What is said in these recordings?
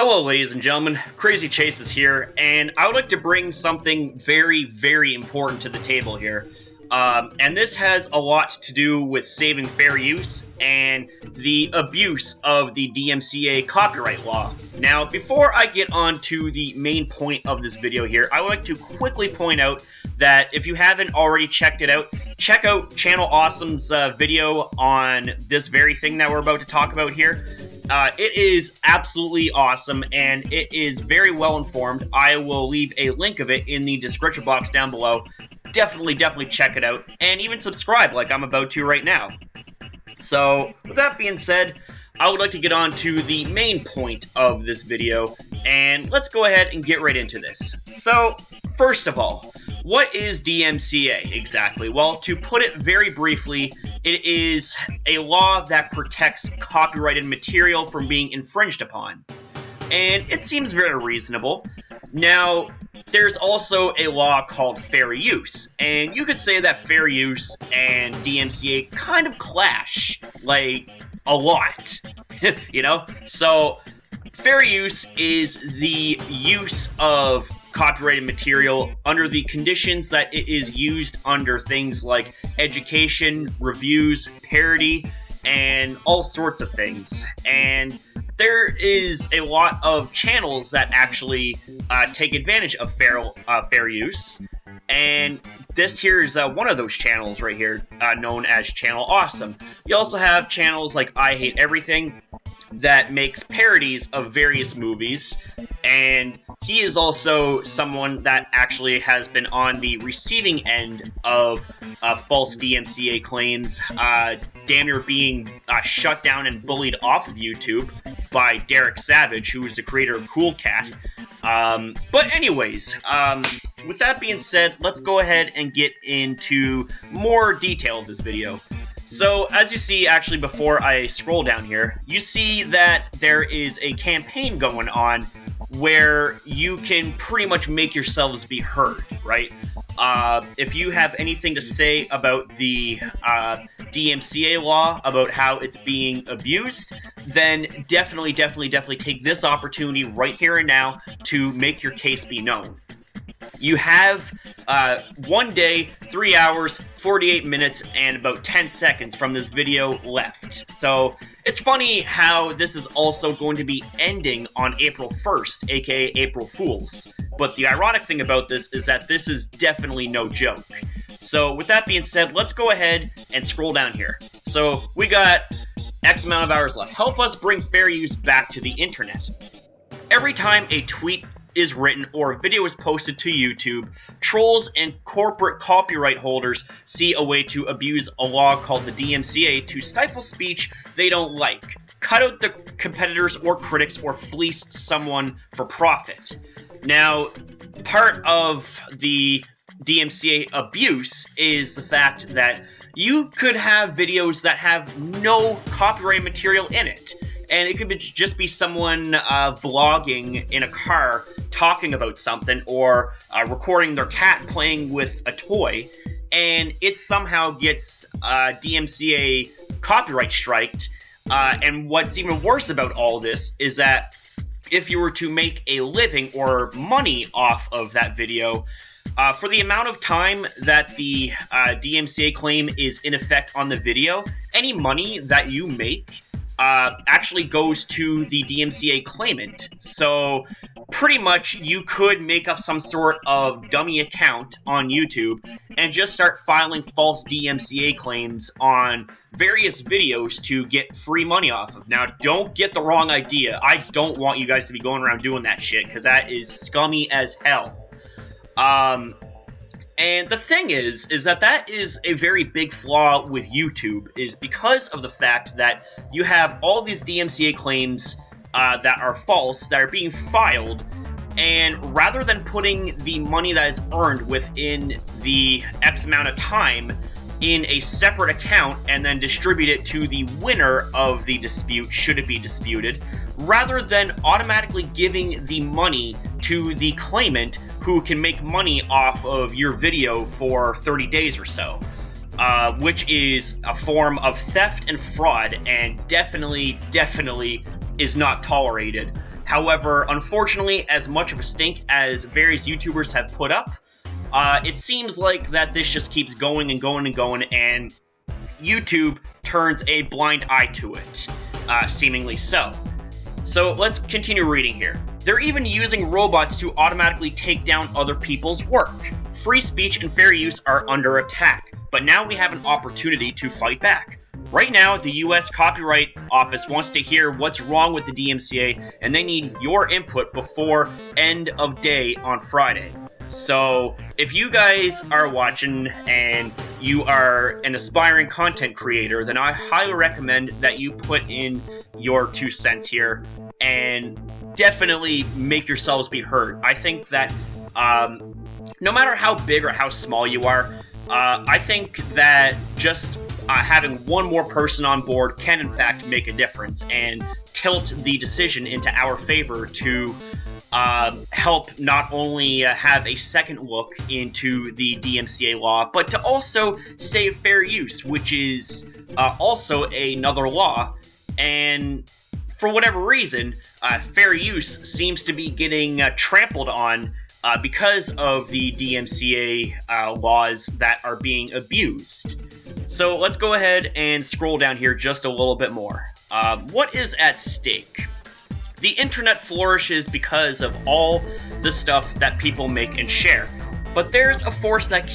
Hello ladies and gentlemen, Crazy Chase is here, and I would like to bring something very, very important to the table here. And this has a lot to do with saving fair use and the abuse of the DMCA copyright law. Now, before I get on to the main point of this video here, I would like to quickly point out that if you haven't already checked it out, check out Channel Awesome's video on this very thing that we're about to talk about here. It is absolutely awesome, and it is very well informed. I will leave a link of it in the description box down below. Definitely check it out, and even subscribe like I'm about to right now. So, with that being said, I would like to get on to the main point of this video, and let's go ahead and get right into this. So, first of all, what is DMCA exactly? Well, to put it very briefly, it is a law that protects copyrighted material from being infringed upon. And it seems very reasonable. Now, there's also a law called fair use, and you could say that fair use and DMCA kind of clash, like, a lot, you know? So, fair use is the use of copyrighted material under the conditions that it is used under things like education, reviews, parody, and all sorts of things. And there is a lot of channels that actually take advantage of fair use, and this here is one of those channels right here, known as Channel Awesome. You also have channels like I Hate Everything that makes parodies of various movies, and he is also someone that actually has been on the receiving end of false DMCA claims, damn near being shut down and bullied off of YouTube by Derek Savage, who is the creator of Cool Cat. But anyways, with that being said, let's go ahead and get into more detail of this video. So, as you see, actually, before I scroll down here, you see that there is a campaign going on where you can pretty much make yourselves be heard, right? If you have anything to say about the DMCA law, about how it's being abused, then definitely take this opportunity right here and now to make your case be known. You have 1 day, 3 hours, 48 minutes, and about 10 seconds from this video left. So, it's funny how this is also going to be ending on April 1st, aka April Fools. But the ironic thing about this is that this is definitely no joke. So, with that being said, let's go ahead and scroll down here. So, we got X amount of hours left. Help us bring fair use back to the internet. Every time a tweet is written or a video is posted to YouTube, trolls and corporate copyright holders see a way to abuse a law called the DMCA to stifle speech they don't like, cut out the competitors or critics, or fleece someone for profit. Now, part of the DMCA abuse is the fact that you could have videos that have no copyright material in it. And it could just be someone vlogging in a car talking about something, or recording their cat playing with a toy, and it somehow gets DMCA copyright striked. And what's even worse about all this is that if you were to make a living or money off of that video, for the amount of time that the DMCA claim is in effect on the video, any money that you make actually goes to the DMCA claimant. So pretty much you could make up some sort of dummy account on YouTube and just start filing false DMCA claims on various videos to get free money off of. Now, don't get the wrong idea. I don't want you guys to be going around doing that shit, because that is scummy as hell. And the thing is that is a very big flaw with YouTube, is because of the fact that you have all these DMCA claims that are false, that are being filed, and rather than putting the money that is earned within the X amount of time in a separate account and then distribute it to the winner of the dispute, should it be disputed, rather than automatically giving the money to the claimant who can make money off of your video for 30 days or so, which is a form of theft and fraud, and definitely is not tolerated. However, unfortunately, as much of a stink as various YouTubers have put up, it seems like that this just keeps going and going and going, and YouTube turns a blind eye to it, seemingly so. So let's continue reading here. They're even using robots to automatically take down other people's work. Free speech and fair use are under attack, but now we have an opportunity to fight back. Right now, the US Copyright Office wants to hear what's wrong with the DMCA, and they need your input before end of day on Friday. So, if you guys are watching and you are an aspiring content creator, then I highly recommend that you put in your 2 cents here and definitely make yourselves be heard. I think that no matter how big or how small you are, I think that just having one more person on board can in fact make a difference and tilt the decision into our favor to help not only have a second look into the DMCA law, but to also save fair use, which is also another law. And for whatever reason, fair use seems to be getting trampled on because of the DMCA laws that are being abused. So let's go ahead and scroll down here just a little bit more. What is at stake? The internet flourishes because of all the stuff that people make and share. But there's a force that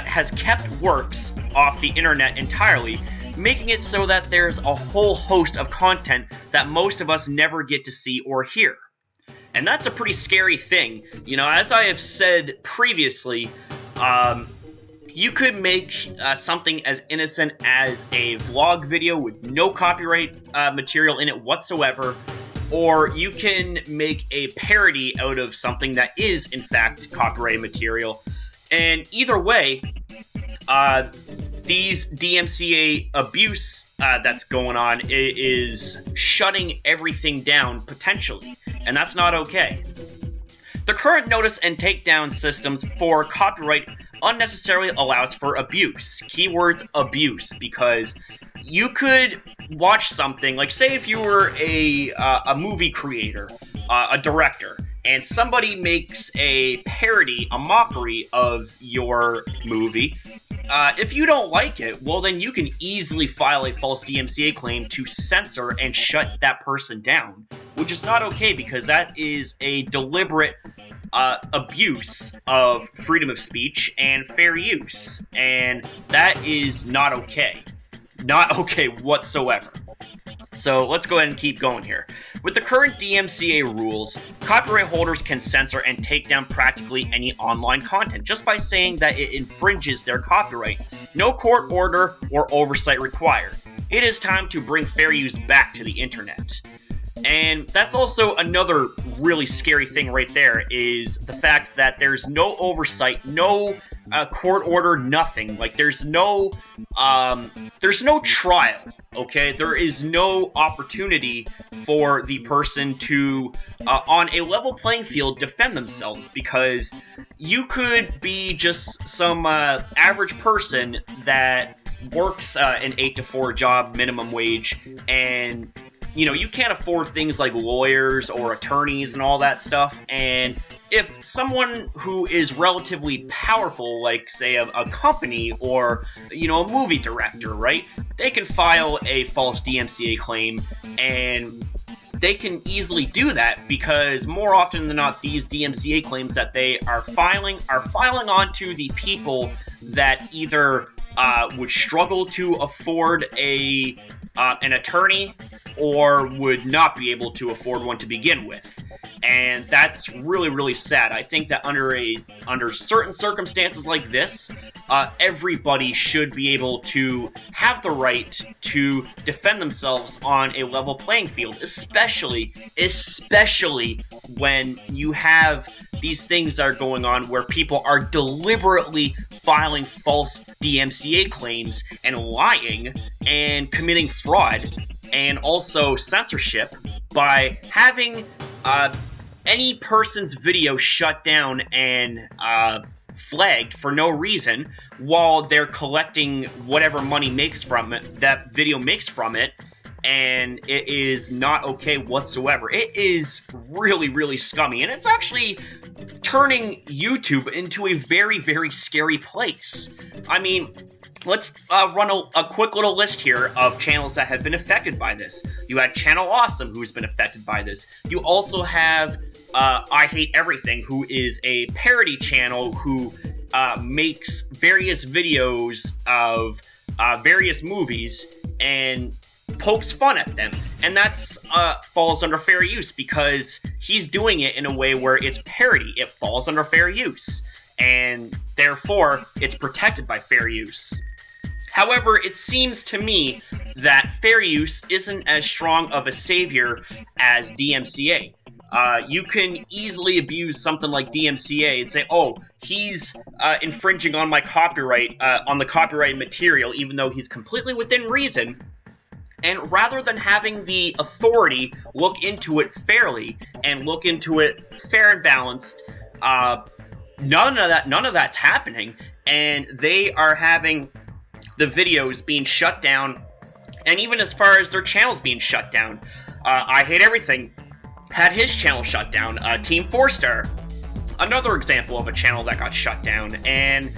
has kept works off the internet entirely, making it so that there's a whole host of content that most of us never get to see or hear. And that's a pretty scary thing. You know, as I have said previously, you could make something as innocent as a vlog video with no copyright material in it whatsoever, or you can make a parody out of something that is, in fact, copyrighted material. And either way, these DMCA abuse that's going on is shutting everything down, potentially, and that's not okay. The current notice and takedown systems for copyright unnecessarily allows for abuse. Keywords abuse, because you could watch something, like say if you were a movie creator, a director, and somebody makes a parody, a mockery of your movie. If you don't like it, well then you can easily file a false DMCA claim to censor and shut that person down, which is not okay because that is a deliberate abuse of freedom of speech and fair use, and that is not okay. Not okay whatsoever. So let's go ahead and keep going here. With the current DMCA rules, copyright holders can censor and take down practically any online content just by saying that it infringes their copyright. No court order or oversight required. It is time to bring fair use back to the internet. And that's also another really scary thing right there, is the fact that there's no oversight, no court order, nothing. Like there's no trial, okay? There is no opportunity for the person to, on a level playing field, defend themselves, because you could be just some average person that works an 8 to 4 job minimum wage, and you know, you can't afford things like lawyers or attorneys and all that stuff, and if someone who is relatively powerful, like, say, a company or, you know, a movie director, right, they can file a false DMCA claim, and they can easily do that because more often than not, these DMCA claims that they are filing onto the people that either would struggle to afford an attorney or would not be able to afford one to begin with. And that's really, really sad. I think that under certain circumstances like this, everybody should be able to have the right to defend themselves on a level playing field, especially when you have these things that are going on where people are deliberately filing false DMCA claims and lying and committing fraud and also censorship by having any person's video shut down and flagged for no reason while they're collecting whatever money makes from it, that video makes from it, and it is not okay whatsoever. It is really, really scummy, and it's actually turning YouTube into a very, very scary place. I mean, let's run a quick little list here of channels that have been affected by this. You had Channel Awesome, who's been affected by this. You also have I Hate Everything, who is a parody channel who makes various videos of various movies and pokes fun at them, and that's falls under fair use because he's doing it in a way where it's parody. It falls under fair use, and therefore it's protected by fair use. However, it seems to me that fair use isn't as strong of a savior as DMCA. You can easily abuse something like DMCA and say, oh, he's infringing on my copyright, on the copyright material, even though he's completely within reason. And rather than having the authority look into it fairly and look into it fair and balanced, none of that's happening, and they are having the videos being shut down, and even as far as their channels being shut down. I Hate Everything had his channel shut down. Team 4-Star, another example of a channel that got shut down, and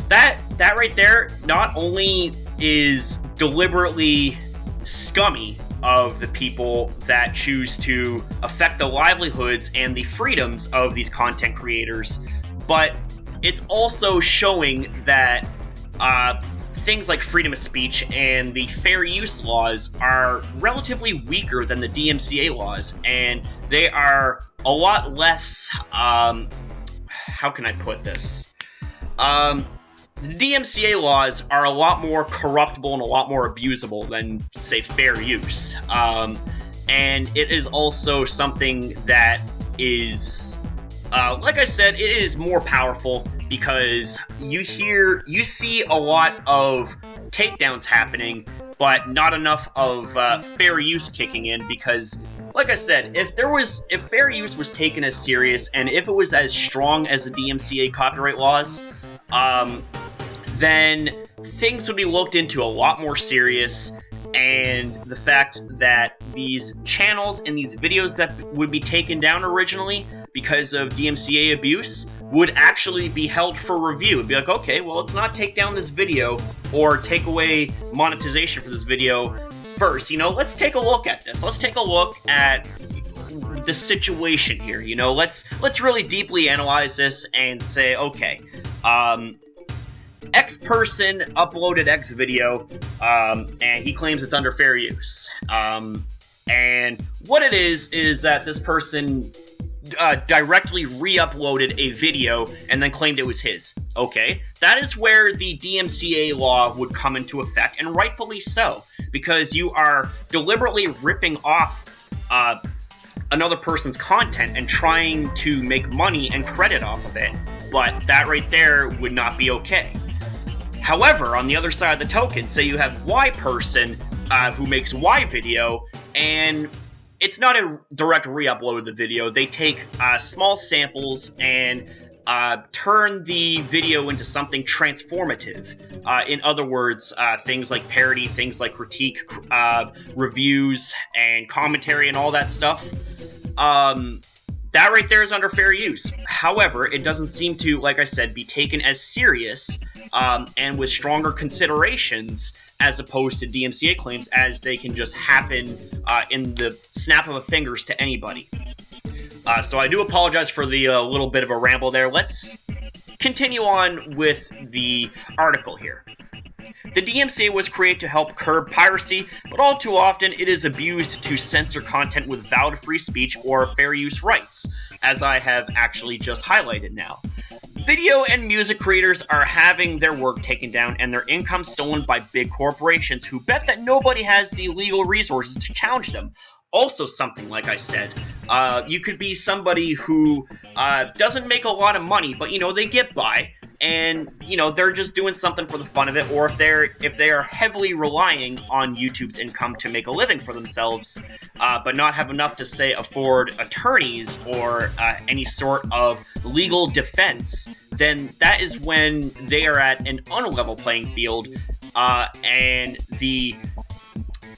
that right there not only is deliberately scummy of the people that choose to affect the livelihoods and the freedoms of these content creators, but it's also showing that things like freedom of speech and the fair use laws are relatively weaker than the DMCA laws, and they are a lot less, how can I put this? The DMCA laws are a lot more corruptible and a lot more abusable than, say, fair use. And it is also something that is, like I said, it is more powerful because you see a lot of takedowns happening, but not enough of fair use kicking in because, like I said, if fair use was taken as serious and if it was as strong as the DMCA copyright laws, then things would be looked into a lot more serious, and the fact that these channels and these videos that would be taken down originally because of DMCA abuse would actually be held for review. It'd be like, okay, well, let's not take down this video or take away monetization for this video first. Let's take a look at this. Let's take a look at the situation here. Let's really deeply analyze this and say, okay, X person uploaded X video, and he claims it's under fair use. And what it is that this person directly re-uploaded a video and then claimed it was his. Okay, that is where the DMCA law would come into effect, and rightfully so, because you are deliberately ripping off another person's content and trying to make money and credit off of it, but that right there would not be okay. However, on the other side of the token, say you have Y person who makes Y video, and it's not a direct re-upload of the video. They take small samples and turn the video into something transformative. In other words, things like parody, things like critique, reviews, and commentary, and all that stuff. That right there is under fair use. However, it doesn't seem to, like I said, be taken as serious and with stronger considerations as opposed to DMCA claims, as they can just happen in the snap of a fingers to anybody. So I do apologize for the little bit of a ramble there. Let's continue on with the article here. The DMCA was created to help curb piracy, but all too often it is abused to censor content with valid free speech or fair use rights, as I have actually just highlighted now. Video and music creators are having their work taken down and their income stolen by big corporations who bet that nobody has the legal resources to challenge them. Also something, like I said, you could be somebody who doesn't make a lot of money, but they get by, and they're just doing something for the fun of it, or if they are heavily relying on YouTube's income to make a living for themselves, but not have enough to, say, afford attorneys or any sort of legal defense, then that is when they are at an unlevel playing field, and the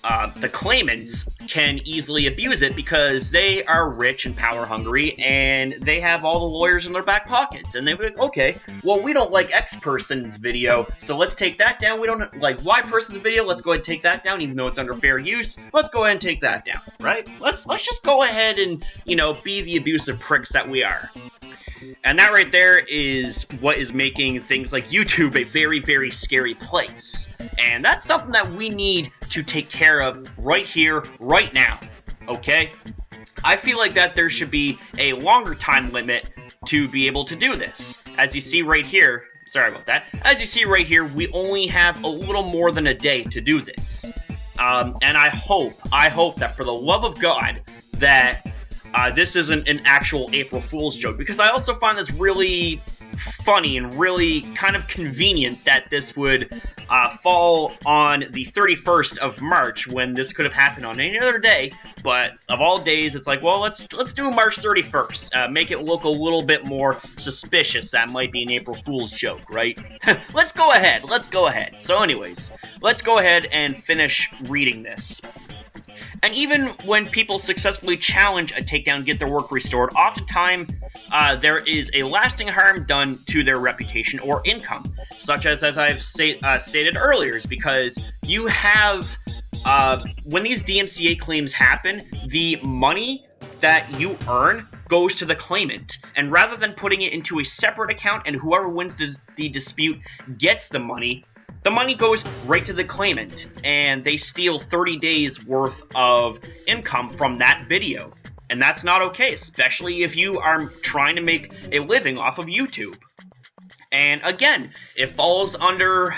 the claimants can easily abuse it because they are rich and power hungry and they have all the lawyers in their back pockets. And they're like, okay, well, we don't like X person's video, so let's take that down. We don't like Y person's video, let's go ahead and take that down, even though it's under fair use. Let's go ahead and take that down, right? Let's just go ahead and, you know, be the abusive pricks that we are. And that right there is what is making things like YouTube a very, very scary place. And that's something that we need to take care of right here, right now, okay? I feel like that there should be a longer time limit to be able to do this. As you see right here, sorry about that, as you see right here, we only have a little more than a day to do this. And I hope that for the love of God, that this isn't an actual April Fool's joke, because I also find this really funny and really kind of convenient that this would fall on the 31st of March, when this could have happened on any other day, but of all days, it's like, well, let's do March 31st, make it look a little bit more suspicious. That might be an April Fool's joke, right? Let's go ahead. So anyways, let's go ahead and finish reading this. And even when people successfully challenge a takedown and get their work restored, oftentimes there is a lasting harm done to their reputation or income, such as I've stated earlier, is because you have, when these DMCA claims happen, the money that you earn goes to the claimant, and rather than putting it into a separate account and whoever wins the dispute gets the money goes right to the claimant, and they steal 30 days worth of income from that video. And that's not okay, especially if you are trying to make a living off of YouTube. And again, it falls under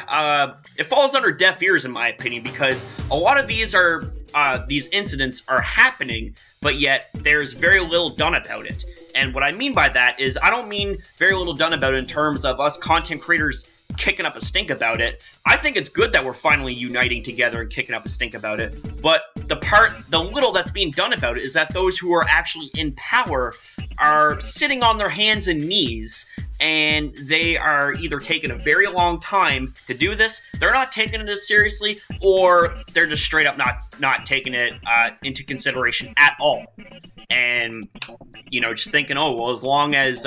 deaf ears in my opinion, because a lot of these incidents are happening, but yet there's very little done about it. And what I mean by that is, I don't mean very little done about it in terms of us content creators kicking up a stink about it. I think it's good that we're finally uniting together and kicking up a stink about it, but the little that's being done about it is that those who are actually in power are sitting on their hands and knees, and they are either taking a very long time to do this, they're not taking it as seriously, or they're just straight up not taking it into consideration at all. And, you know, just thinking, oh, well, as long as,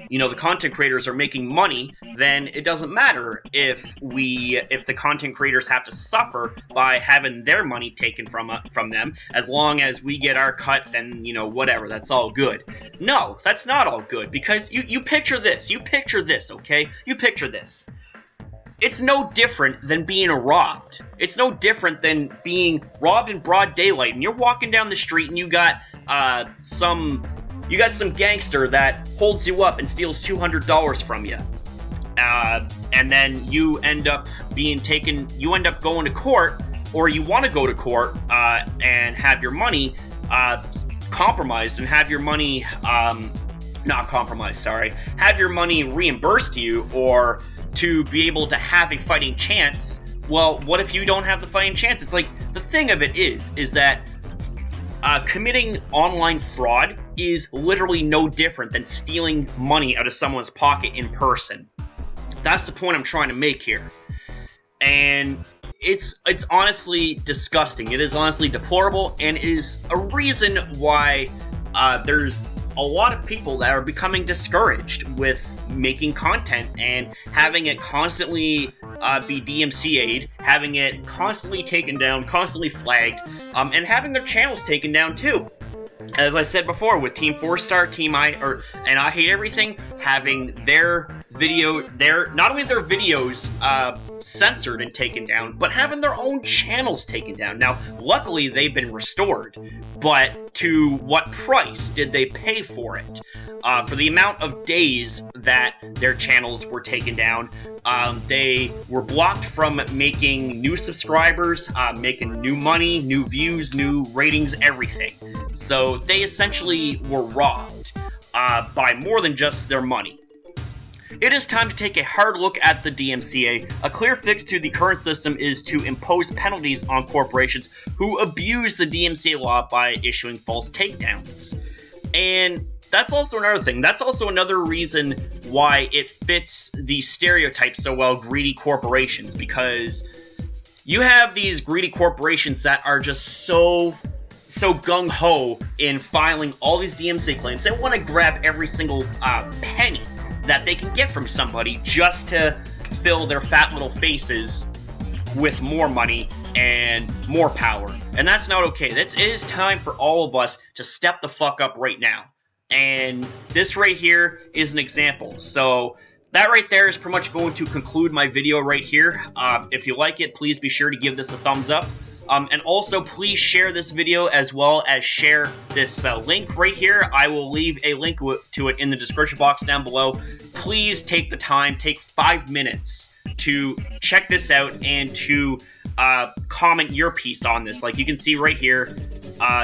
you know, the content creators are making money, then it doesn't matter if the content creators have to suffer by having their money taken from them. As long as we get our cut, then, you know, whatever, that's all good. No, that's not all good, because you picture this, okay? You picture this. It's no different than being robbed. It's no different than being robbed in broad daylight, and you're walking down the street and you got some gangster that holds you up and steals $200 from you. And then you end up going to court, or you want to go to court and have your money compromised, and have your money not compromised, sorry, have your money reimbursed to you, or to be able to have a fighting chance. Well, what if you don't have the fighting chance? It's like, the thing of it is that committing online fraud is literally no different than stealing money out of someone's pocket in person. That's the point I'm trying to make here. And it's honestly disgusting. It is honestly deplorable, and it is a reason why there's a lot of people that are becoming discouraged with making content and having it constantly be DMCA'd, having it constantly taken down, constantly flagged, and having their channels taken down too. As I said before, with Team 4-Star, and I Hate Everything, having their not only their videos censored and taken down, but having their own channels taken down. Now, luckily, they've been restored, but to what price did they pay for it? For the amount of days that their channels were taken down, they were blocked from making new subscribers, making new money, new views, new ratings, everything. So they essentially were robbed by more than just their money. It is time to take a hard look at the DMCA. A clear fix to the current system is to impose penalties on corporations who abuse the DMCA law by issuing false takedowns. And that's also another thing. That's also another reason why it fits the stereotype so well, greedy corporations, because You have these greedy corporations that are just so gung-ho in filing all these DMCA claims. They want to grab every single penny that they can get from somebody just to fill their fat little faces with more money and more power. And that's not okay. It is time for all of us to step the fuck up right now. And this right here is an example. So that right there is pretty much going to conclude my video right here. If you like it, please be sure to give this a thumbs up. And also, please share this video as well as share this link right here. I will leave a link to it in the description box down below. Please take the time, take 5 minutes to check this out and to comment your piece on this. Like you can see right here,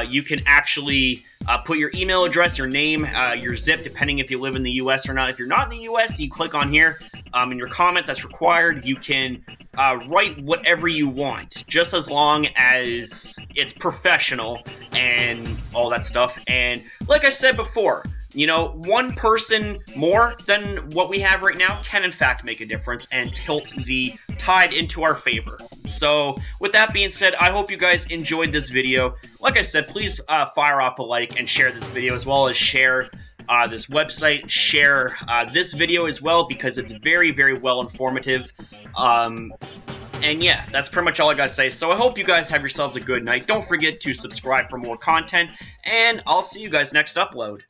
you can actually put your email address, your name, your zip, depending if you live in the US or not. If you're not in the US, you click on here. In your comment that's required, you can write whatever you want, just as long as it's professional and all that stuff. And like I said before, you know, one person more than what we have right now can in fact make a difference and tilt the tide into our favor. So with that being said, I hope you guys enjoyed this video. Like I said, please fire off a like and share this video, as well as share this website, share this video as well, because it's very, very well informative. And yeah, that's pretty much all I gotta say. So I hope you guys have yourselves a good night. Don't forget to subscribe for more content, and I'll see you guys next upload.